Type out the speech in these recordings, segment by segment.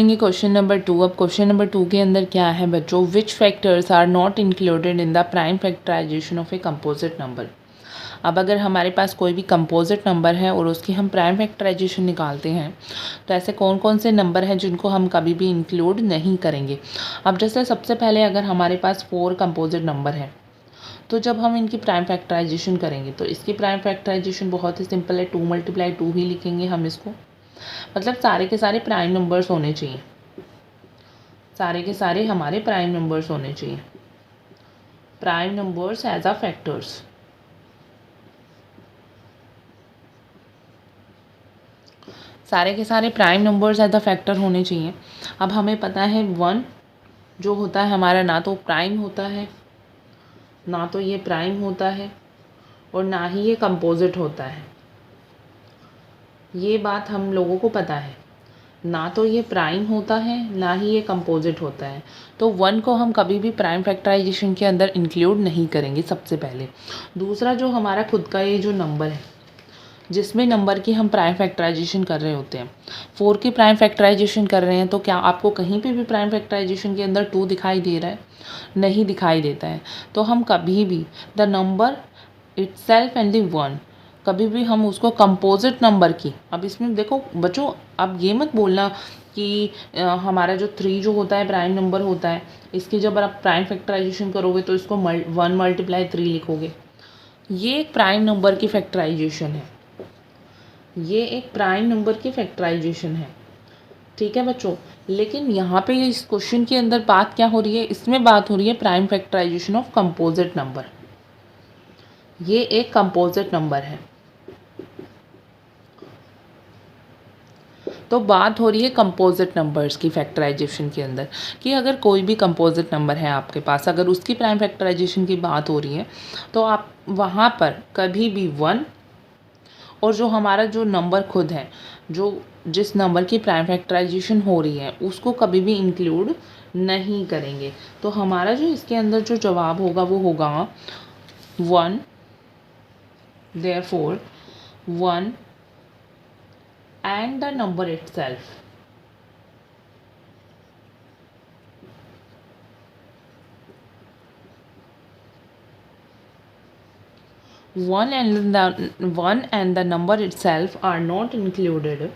करेंगे question number 2। अब question number 2 के अंदर क्या है बच्चों, which factors are not included in the prime factorization of a composite number. अब अगर हमारे पास कोई भी कंपोजिट नंबर है और उसकी हम प्राइम फैक्टराइजेशन निकालते हैं तो ऐसे कौन कौन से नंबर हैं जिनको हम कभी भी इंक्लूड नहीं करेंगे। अब जैसे सबसे पहले अगर हमारे पास 4 कंपोजिट नंबर है तो जब हम इनकी प्राइम फैक्टराइजेशन करेंगे तो इसकी प्राइम फैक्टराइजेशन बहुत ही सिंपल है, 2 × 2 ही लिखेंगे हम इसको। मतलब सारे के सारे प्राइम नंबर्स होने चाहिए, सारे के सारे हमारे प्राइम नंबर्स होने चाहिए, prime numbers as a factors. सारे के सारे prime numbers as a factor होने चाहिए। अब हमें पता है 1 जो होता है हमारा ना तो प्राइम होता है, ना तो ये प्राइम होता है और ना ही ये कंपोजिट होता है। ये बात हम लोगों को पता है, ना तो ये प्राइम होता है ना ही ये कंपोजिट होता है। तो 1 को हम कभी भी प्राइम फैक्टराइजेशन के अंदर इंक्लूड नहीं करेंगे सबसे पहले। दूसरा जो हमारा खुद का ये जो नंबर है जिसमें नंबर की हम प्राइम फैक्टराइजेशन कर रहे होते हैं, 4 की प्राइम फैक्टराइजेशन कर रहे हैं तो क्या आपको कहीं पे भी प्राइम फैक्टराइजेशन के अंदर 2 दिखाई दे रहा है? नहीं दिखाई देता है। तो हम कभी भी the number itself and the 1, कभी भी हम उसको कंपोजिट नंबर की, अब इसमें देखो बच्चों, अब ये मत बोलना कि हमारा जो 3 जो होता है प्राइम नंबर होता है, इसकी जब आप प्राइम फैक्टराइजेशन करोगे तो इसको 1 × 3 लिखोगे। ये एक प्राइम नंबर की फैक्टराइजेशन है, ये एक प्राइम नंबर की फैक्टराइजेशन है, ठीक है बच्चों। लेकिन यहाँ पे इस क्वेश्चन के अंदर बात क्या हो रही है, इसमें बात हो रही है prime factorization of composite number. ये एक कंपोजिट नंबर है, तो बात हो रही है कंपोजिट नंबर्स की फैक्टराइजेशन के अंदर कि अगर कोई भी कंपोजिट नंबर है आपके पास, अगर उसकी प्राइम फैक्टराइजेशन की बात हो रही है तो आप वहाँ पर कभी भी 1 और जो हमारा जो नंबर खुद है, जो जिस नंबर की प्राइम फैक्टराइजेशन हो रही है उसको कभी भी इंक्लूड नहीं करेंगे। तो हमारा जो इसके अंदर जो जवाब होगा वो होगा 1, therefore 1 and the number itself। 1 and the number itself are not included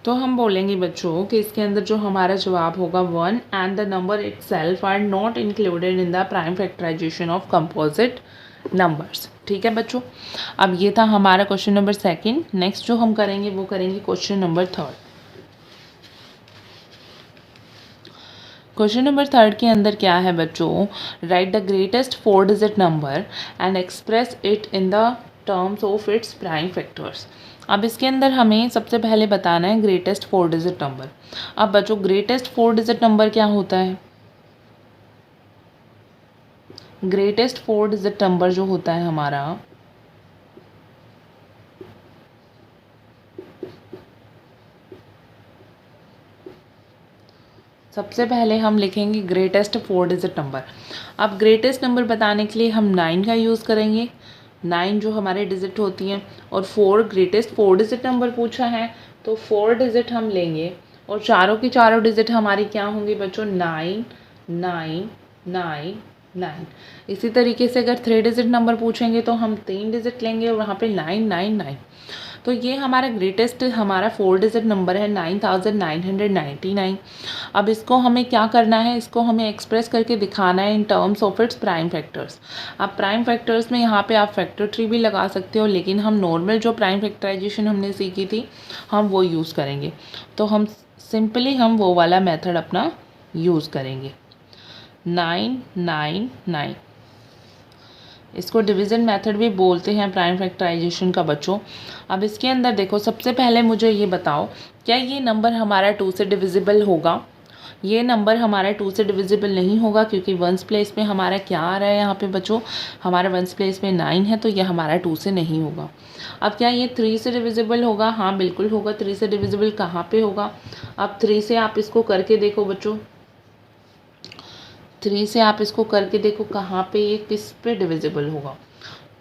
तो हम बोलेंगे बच्चों कि इसके अंदर जो हमारा जवाब होगा 1 and the number itself are not included in the prime factorization of composite numbers. ठीक है बच्चों, अब ये था हमारा क्वेश्चन नंबर 2। नेक्स्ट जो हम करेंगे वो करेंगे क्वेश्चन नंबर 3। क्वेश्चन नंबर 3 के अंदर क्या है बच्चों, right the greatest 4 digit number and express it in the terms of its prime factors. अब इसके अंदर हमें सबसे पहले बताना है ग्रेटेस्ट 4 डिजिट नंबर। अब बच्चों ग्रेटेस्ट 4 डिजिट नंबर क्या होता है? ग्रेटेस्ट 4 डिजिट नंबर जो होता है हमारा, सबसे पहले हम लिखेंगे ग्रेटेस्ट 4 डिजिट नंबर। अब ग्रेटेस्ट नंबर बताने के लिए हम 9 का यूज़ करेंगे, 9 जो हमारे डिजिट होती हैं, और 4 ग्रेटेस्ट 4 डिजिट नंबर पूछा है तो 4 डिजिट हम लेंगे और चारों की चारों डिजिट हमारी क्या होंगी बच्चों, 9 9 9 9। इसी तरीके से अगर 3 डिजिट नंबर पूछेंगे तो हम 3 डिजिट लेंगे और वहाँ पे 9 9 9। तो ये हमारा ग्रेटेस्ट हमारा 4 डिजिट नंबर है 9999। अब इसको हमें क्या करना है, इसको हमें एक्सप्रेस करके दिखाना है in terms of its prime factors. अब प्राइम फैक्टर्स में यहाँ पे आप फैक्टर ट्री भी लगा सकते हो, लेकिन हम नॉर्मल जो प्राइम फैक्टराइजेशन हमने सीखी थी हम वो यूज़ करेंगे। तो हम सिंपली हम वो वाला मेथड अपना यूज़ करेंगे, 9 9 9। इसको डिवीज़न मेथड भी बोलते हैं प्राइम फैक्टराइजेशन का बच्चों। अब इसके अंदर देखो, सबसे पहले मुझे ये बताओ, क्या ये नंबर हमारा 2 से डिविजिबल होगा? ये नंबर हमारा 2 से डिविजिबल नहीं होगा, क्योंकि वंस प्लेस में हमारा क्या आ रहा है यहाँ पे बच्चों, हमारा वंस प्लेस में 9 है, तो ये हमारा 2 से नहीं होगा। अब क्या ये 3 से डिविजिबल होगा? हाँ बिल्कुल होगा। 3 से डिविजिबल कहाँ पे होगा? अब 3 से आप इसको करके देखो बच्चों, 3 से आप इसको करके देखो कहाँ पे ये किस पे डिविजिबल होगा।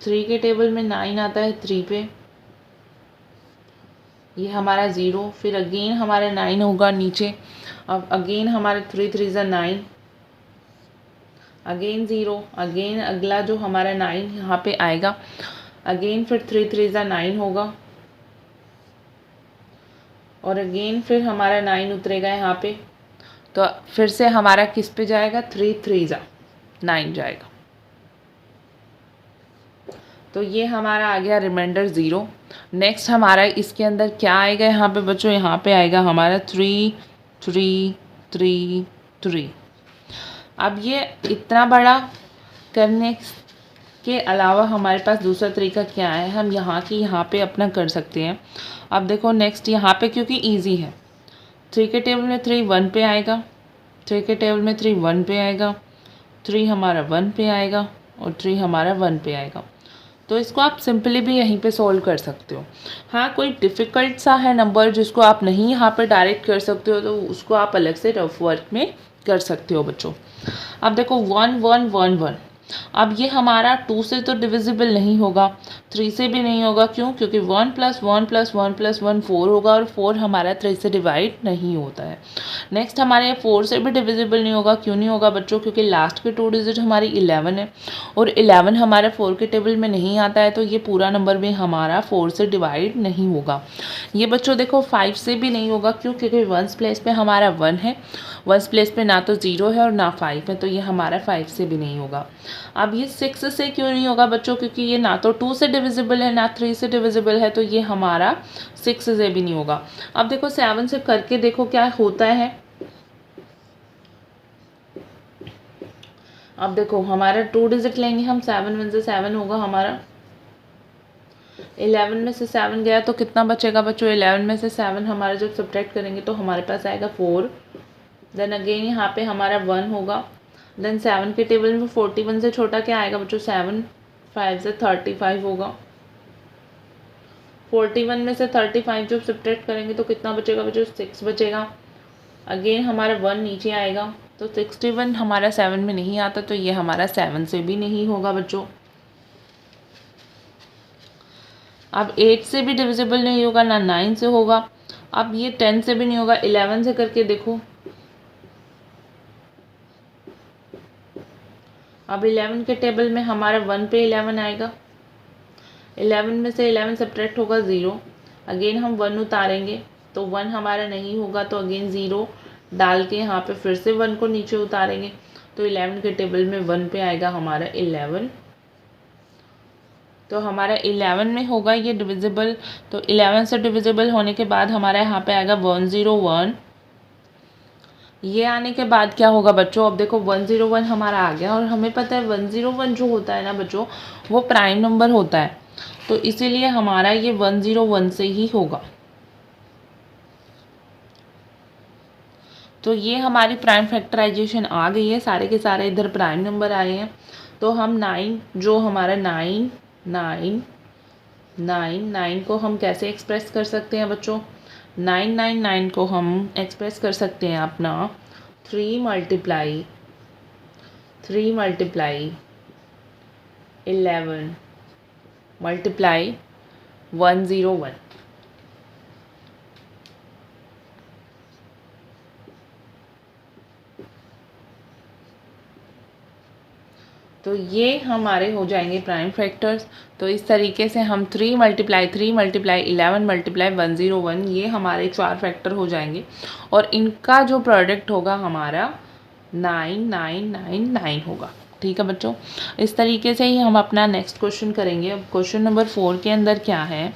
3 के टेबल में 9 आता है 3 पे, ये हमारा 0, फिर अगेन हमारा 9 होगा नीचे। अब अगेन हमारे 3 3 ज़ा 9, अगेन 0, अगेन अगला जो हमारा 9 यहाँ पे आएगा, अगेन फिर 3 3 ज़ा 9 होगा, और अगेन फिर हमारा 9 उतरेगा यहाँ पे, तो फिर से हमारा किस पे जाएगा? 3 3 ज़ा 9 जाएगा। तो ये हमारा आ गया रिमाइंडर 0। नेक्स्ट हमारा इसके अंदर क्या आएगा यहाँ पे बच्चों? यहाँ पे आएगा हमारा 3 3 3 3। अब ये इतना बड़ा करने के अलावा हमारे पास दूसरा तरीका क्या है? हम यहाँ की यहाँ पे अपना कर सकते हैं। अब देखो नेक्स्ट यहाँ पे, क्योंकि इजी है, 3 के टेबल में 3 1 पे आएगा, 3 के टेबल में 3 1 पे आएगा, 3 हमारा 1 पे आएगा, और 3 हमारा 1 पे आएगा। तो इसको आप सिंपली भी यहीं पे सॉल्व कर सकते हो। हाँ, कोई डिफ़िकल्ट सा है नंबर जिसको आप नहीं यहाँ पे डायरेक्ट कर सकते हो, तो उसको आप अलग से रफ वर्क में कर सकते हो बच्चों। अब देखो 1 1 1 1, अब ये हमारा 2 से तो डिविजिबल नहीं होगा, 3 से भी नहीं होगा। क्यों? क्योंकि 1 + 1 + 1 + 1 4 होगा, और 4 हमारा 3 से डिवाइड नहीं होता है। नेक्स्ट हमारे 4 से भी डिविजिबल नहीं होगा। क्यों नहीं होगा बच्चों? क्योंकि लास्ट के 2 डिजिट हमारी 11 है, और 11 हमारे 4 के टेबल में नहीं आता है, तो ये पूरा नंबर भी हमारा 4 से डिवाइड नहीं होगा। ये बच्चों देखो 5 से भी नहीं होगा। क्यों? क्योंकि वंस प्लेस पे हमारा 1 है, वंस प्लेस पे ना तो 0 है और ना 5 है, तो ये हमारा 5 से भी नहीं होगा। अब ये 6 से क्यों नहीं होगा बच्चों? क्योंकि ये ना तो 2 से डिविजिबल है, ना 3 से डिविजिबल है, तो ये हमारा 6 से भी नहीं होगा। अब देखो 7 से करके देखो क्या होता है। अब देखो हमारा 2 डिजिट लेंगे हम, 7 1 से 7 होगा हमारा, 11 में से 7 गया तो कितना बचेगा बच्चों? 11 में से 7 हमारा जब सब्ट्रैक्ट करेंगे तो हमारे पास आएगा 4। देन अगेन यहाँ पे हमारा 1 होगा। देन 7 के टेबल में 41 से छोटा क्या आएगा बच्चों? 7, 5 से 35 होगा। 41 में से 35 जब सब्ट्रैक्ट करेंगे तो कितना बचेगा बच्चों? 6 बचेगा। अगेन हमारा 1 नीचे आएगा, तो 61 हमारा 7 में नहीं आता, तो ये हमारा 7 से भी नहीं होगा बच्चों। अब 8 से भी डिविजिबल नहीं होगा, ना 9 से होगा। अब ये 10 से भी नहीं होगा। 11 से करके देखो, अब 11 के टेबल में हमारा 1 पे 11 आएगा, 11 में से 11 सब्ट्रैक्ट होगा 0। अगेन हम 1 उतारेंगे तो 1 हमारा नहीं होगा, तो अगेन 0 डाल के यहाँ पे फिर से 1 को नीचे उतारेंगे, तो 11 के टेबल में 1 पे आएगा हमारा 11। तो हमारा 11 में होगा ये डिविजिबल। तो 11 से डिविजिबल होने के बाद हमारा यहाँ पे आएगा 101। ये आने के बाद क्या होगा बच्चों? अब देखो 101 हमारा आ गया, और हमें पता है 101 जो होता है ना बच्चों, वो प्राइम नंबर होता है, तो इसीलिए हमारा ये 101 से ही होगा। तो ये हमारी प्राइम फैक्टराइजेशन आ गई है, सारे के सारे इधर प्राइम नंबर आए हैं। तो हम 9 जो हमारा 9 9 9 9 को हम कैसे एक्सप्रेस कर सकते हैं बच्चों? 9 को हम एक्सप्रेस कर सकते हैं अपना 3 मल्टीप्लाई 11 मल्टीप्लाई 101। तो ये हमारे हो जाएंगे प्राइम फैक्टर्स। तो इस तरीके से हम 3 मल्टीप्लाई 11 मल्टीप्लाई 101, ये हमारे 4 फैक्टर हो जाएंगे, और इनका जो प्रोडक्ट होगा हमारा 9999 होगा। ठीक है बच्चों, इस तरीके से ही हम अपना नेक्स्ट क्वेश्चन करेंगे। अब क्वेश्चन नंबर 4 के अंदर क्या है?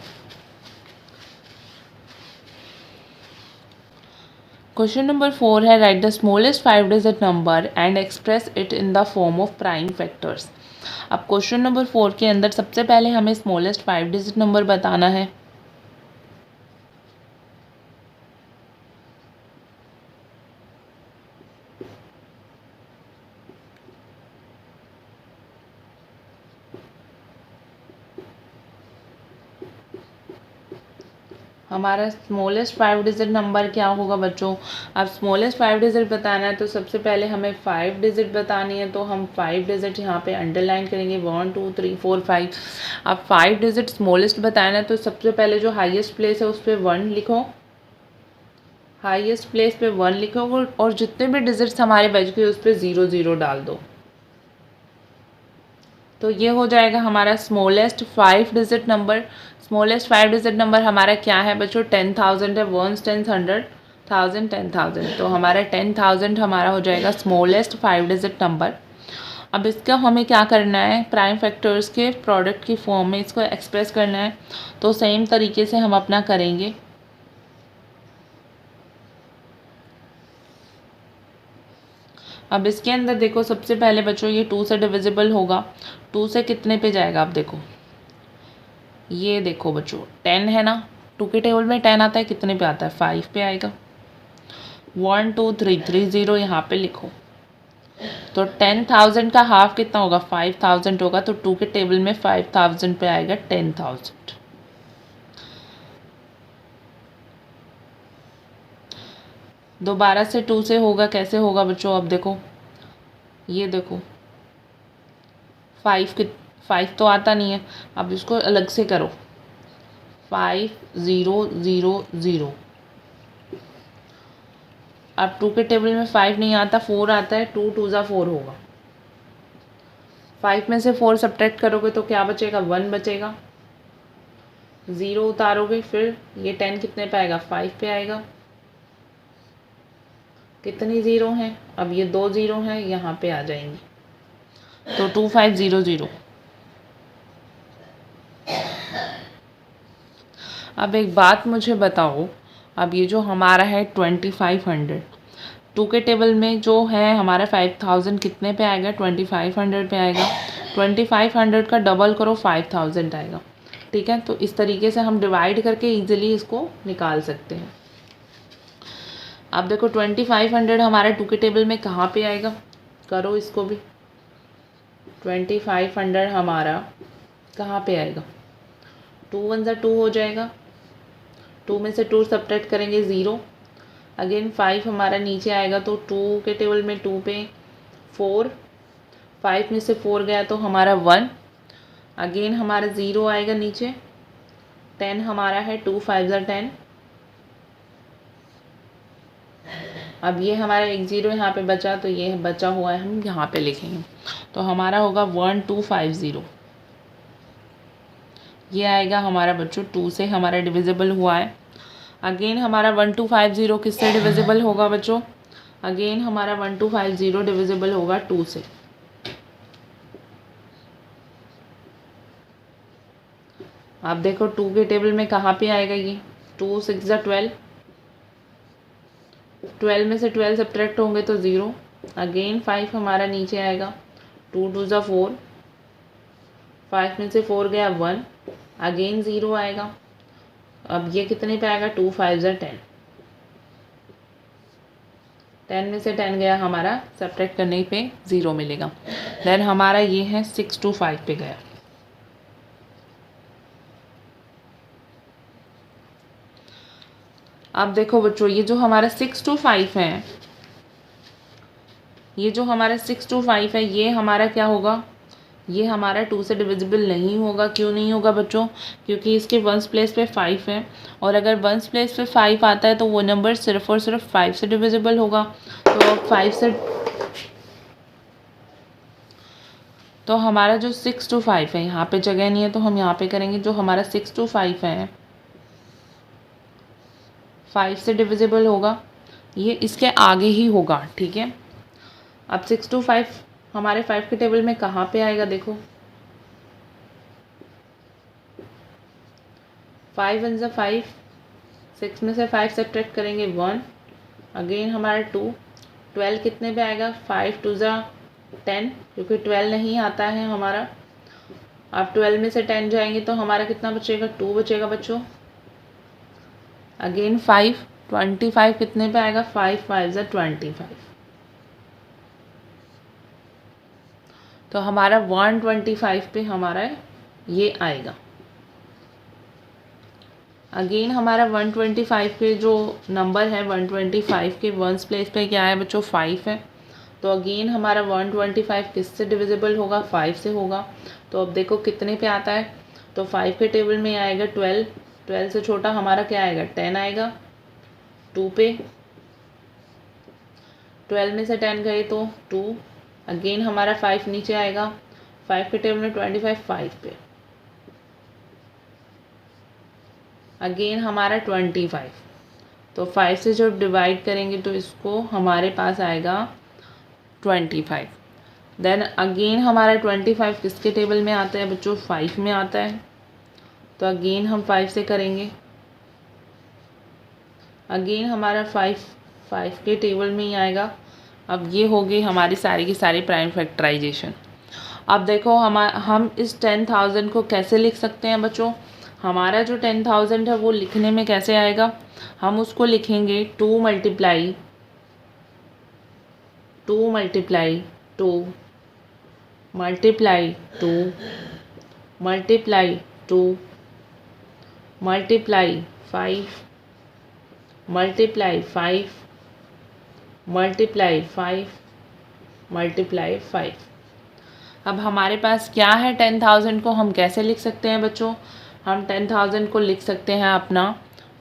क्वेश्चन नंबर 4 है, right the smallest 5 digit number and express it in the form of prime factors. अब क्वेश्चन नंबर 4 के अंदर सबसे पहले हमें स्मॉलेस्ट 5 डिजिट नंबर बताना है। हमारा स्मॉलेस्ट 5 डिजिट नंबर क्या होगा बच्चों? अब स्मॉलेस्ट 5 डिजिट बताना है तो सबसे पहले हमें 5 डिजिट बतानी है, तो हम 5 डिजिट यहाँ पे अंडरलाइन करेंगे 1 2 3 4 5। अब 5 डिजिट स्मॉलेस्ट बताना है तो सबसे पहले जो हाईएस्ट प्लेस है उस पर 1 लिखो, हाईएस्ट प्लेस पे 1 लिखो और जितने भी डिजिट्स हमारे बच गए उस पर 0 0 डाल दो। तो ये हो जाएगा हमारा smallest 5 digit number. Smallest 5 digit number हमारा क्या है बच्चों? 10,000 है। 1 10 100 1000 10,000, तो हमारा 10,000 हमारा हो जाएगा स्मॉलेस्ट 5 डिजिट नंबर। अब इसका हमें क्या करना है? प्राइम फैक्टर्स के प्रोडक्ट की फॉर्म में इसको एक्सप्रेस करना है, तो सेम तरीके से हम अपना करेंगे। अब इसके अंदर देखो सबसे पहले बच्चों ये 2 से डिविजिबल होगा। 2 से कितने पे जाएगा? आप देखो, ये देखो बच्चों 10 है ना, 2 के टेबल में 10 आता है, कितने पे आता है? 5 पे आएगा। 1 2 3 3 0 यहाँ पे लिखो। तो 10,000 का हाफ कितना होगा? 5,000 होगा, तो 2 के टेबल में 5,000 पे आएगा 10,000। दोबारा से 2 से होगा, कैसे होगा बच्चों? अब देखो, ये देखो 5 तो आता नहीं है, अब इसको अलग से करो। 5 0 0 0। अब 2 के टेबल में 5 नहीं आता, 4 आता है। 2 2 ज़ा 4 होगा। 5 में से 4 सब्ट्रैक्ट करोगे तो क्या बचेगा? 1 बचेगा। 0 उतारोगे, फिर ये 10 कितने पे आएगा? 5 पे आएगा। कितनी ज़ीरो हैं? अब ये 2 ज़ीरो हैं, यहाँ पे आ जाएंगी, तो 2500। अब एक बात मुझे बताओ, अब ये जो हमारा है 2500, 2 के टेबल में जो है हमारा 5,000 कितने पे आएगा? 2500 पे आएगा। 2500 का डबल करो, 5,000 आएगा। ठीक है, तो इस तरीके से हम डिवाइड करके इजीली इसको निकाल सकते हैं। अब देखो 2500 हमारा 2 के टेबल में कहाँ पे आएगा? करो इसको भी। 2500 हमारा कहाँ पे आएगा? 2 1 ज़ा 2 हो जाएगा। 2 में से 2 सब्ट्रैक्ट करेंगे 0। अगेन 5 हमारा नीचे आएगा, तो 2 के टेबल में 2 पे 4। 5 में से 4 गया तो हमारा 1। अगेन हमारा 0 आएगा नीचे। 10 हमारा है, 2 5 ज़ा 10। अब ये हमारा एक 0 यहाँ पे बचा, तो ये बचा हुआ है हम यहाँ पे लिखेंगे, तो हमारा होगा 1250। ये आएगा हमारा बच्चों 2 से हमारा डिविजिबल हुआ है। अगेन हमारा 1250 किससे डिविजिबल होगा बच्चों? अगेन हमारा 1250 डिविजिबल होगा 2 से। आप देखो 2 के टेबल में कहाँ पे आएगा ये? 2 6 ज़ा 12। 12 में से 12 सब्ट्रैक्ट होंगे तो 0। अगेन 5 हमारा नीचे आएगा। 2 2 ज़ा 4। 5 में से 4 गया 1। अगेन 0 आएगा। अब ये कितने पे आएगा? 2 5 ज़ा 10। 10 में से 10 गया हमारा, सब्ट्रैक्ट करने पे 0 मिलेगा। देन हमारा ये है 6 2 5 पे गया। अब देखो बच्चों, ये जो हमारा 6 2 5 है, ये जो हमारा 6 2 5 है, ये हमारा क्या होगा? ये हमारा 2 से डिविजिबल नहीं होगा। क्यों नहीं होगा बच्चों? क्योंकि इसके वंस प्लेस पे 5 है, और अगर वंस प्लेस पे 5 आता है तो वो नंबर सिर्फ और सिर्फ 5 से डिविजिबल होगा। तो 5 से, तो हमारा जो 6 2 5 है, यहाँ पे जगह नहीं है तो हम यहाँ पे करेंगे। जो हमारा 6 2 5 है 5 से डिविजिबल होगा, ये इसके आगे ही होगा। ठीक है, अब 6 2 5 हमारे 5 के टेबल में कहाँ पे आएगा? देखो 5 1 ज़ा 5। 6 में से 5 सब्ट्रैक्ट करेंगे 1। अगेन हमारा 2। 12 कितने पे आएगा? 5 2 ज़ा 10, क्योंकि 12 नहीं आता है हमारा। अब 12 में से 10 जाएंगे तो हमारा कितना बचेगा, 2 बचेगा बच्चों। अगेन 5, 25 कितने पे आएगा, 5 5 ज़ा 25, तो हमारा 125 पे हमारा ये आएगा। अगेन हमारा 125 के जो नंबर है 125 के वंस प्लेस पे क्या है बच्चों, 5 है। तो अगेन हमारा 125 किससे डिविजिबल होगा, 5 से होगा। तो अब देखो कितने पे आता है, तो 5 के टेबल में आएगा 12, 12 से छोटा हमारा क्या आएगा, 10 आएगा 2 पे। 12 में से 10 गए तो 2। अगेन हमारा 5 नीचे आएगा, 5 के टेबल में 25, 5 पे। अगेन हमारा 25, तो 5 से जब डिवाइड करेंगे तो इसको हमारे पास आएगा 25। देन अगेन हमारा 25 किसके टेबल में आता है बच्चों, 5 में आता है। तो अगेन हम 5 से करेंगे। अगेन हमारा 5 के टेबल में ही आएगा। अब ये हो गई हमारी सारी की सारी प्राइम फैक्टराइजेशन। अब देखो हम इस 10,000 को कैसे लिख सकते हैं बच्चों। हमारा जो 10,000 है वो लिखने में कैसे आएगा, हम उसको लिखेंगे 2 multiply 2 multiply 2 multiply 2 multiply 2 multiply 5 multiply 5 multiply 5 multiply 5। अब हमारे पास क्या है, 10,000 को हम कैसे लिख सकते हैं बच्चों। हम 10,000 को लिख सकते हैं अपना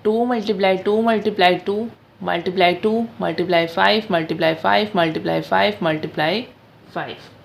2 multiply 2 multiply 2 multiply 2 multiply 5 multiply 5 multiply 5 multiply 5।